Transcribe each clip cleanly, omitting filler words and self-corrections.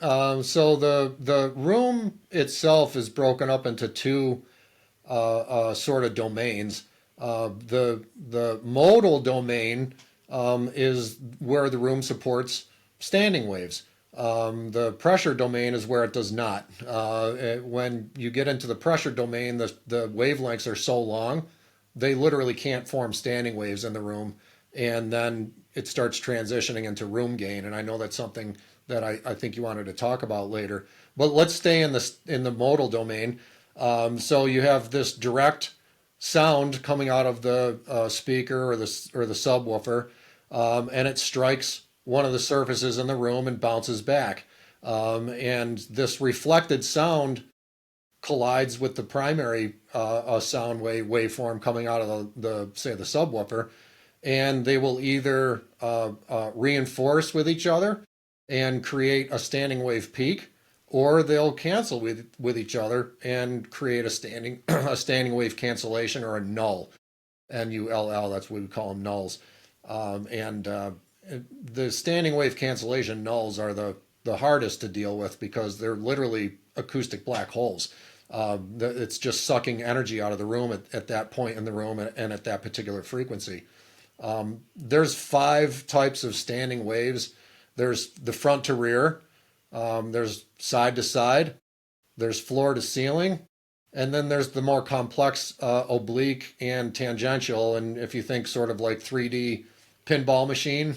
So the room itself is broken up into two sort of domains. The modal domain is where the room supports standing waves. The pressure domain is where it does not. When you get into the pressure domain, the wavelengths are so long, they literally can't form standing waves in the room. And then it starts transitioning into room gain. And I know that's something that I think you wanted to talk about later. But let's stay in the modal domain. So you have this direct sound coming out of the speaker or the subwoofer, and it strikes one of the surfaces in the room and bounces back. And this reflected sound collides with the primary sound waveform coming out of the say the subwoofer, and they will either reinforce with each other and create a standing wave peak, or they'll cancel with each other and create a standing a standing wave cancellation or a null. NULL, that's what we call them, nulls. And the standing wave cancellation nulls are the hardest to deal with because they're literally acoustic black holes. It's just sucking energy out of the room at that point in the room and at that particular frequency. There's five types of standing waves. There's the front to rear, there's side to side, there's floor to ceiling, and then there's the more complex oblique and tangential. And if you think sort of like 3D pinball machine,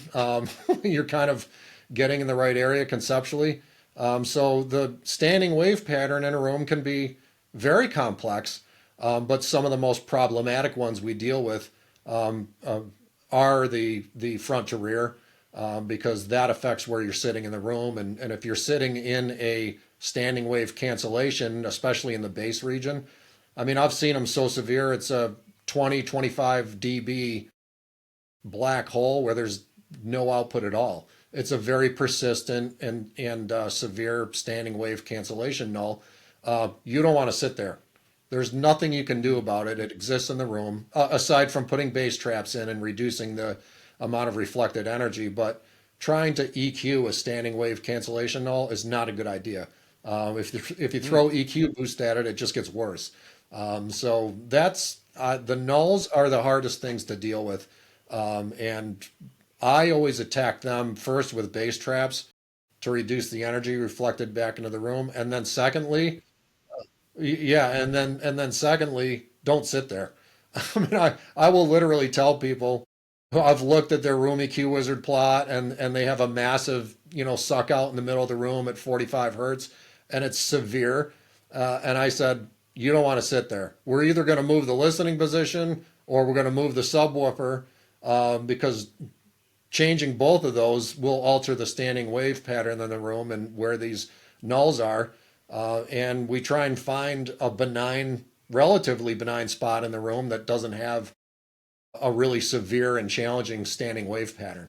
you're kind of getting in the right area conceptually. So the standing wave pattern in a room can be very complex, but some of the most problematic ones we deal with um, uh, are the front to rear, because that affects where you're sitting in the room. And if you're sitting in a standing wave cancellation, especially in the bass region, I mean, I've seen them so severe, it's a 20, 25 dB black hole where there's no output at all. It's a very persistent and severe standing wave cancellation null. You don't want to sit there. There's nothing you can do about it. It exists in the room, aside from putting bass traps in and reducing the amount of reflected energy. But trying to EQ a standing wave cancellation null is not a good idea. If you throw EQ boost at it, it just gets worse. So that's the nulls are the hardest things to deal with, and I always attack them first with bass traps to reduce the energy reflected back into the room, and then secondly, yeah, and then secondly, don't sit there. I mean, I will literally tell people who I've looked at their room EQ wizard plot and they have a massive, suck out in the middle of the room at 45 hertz and it's severe. And I said, you don't want to sit there. We're either going to move the listening position or we're going to move the subwoofer, because changing both of those will alter the standing wave pattern in the room and where these nulls are. And we try and find a benign, relatively benign spot in the room that doesn't have a really severe and challenging standing wave pattern.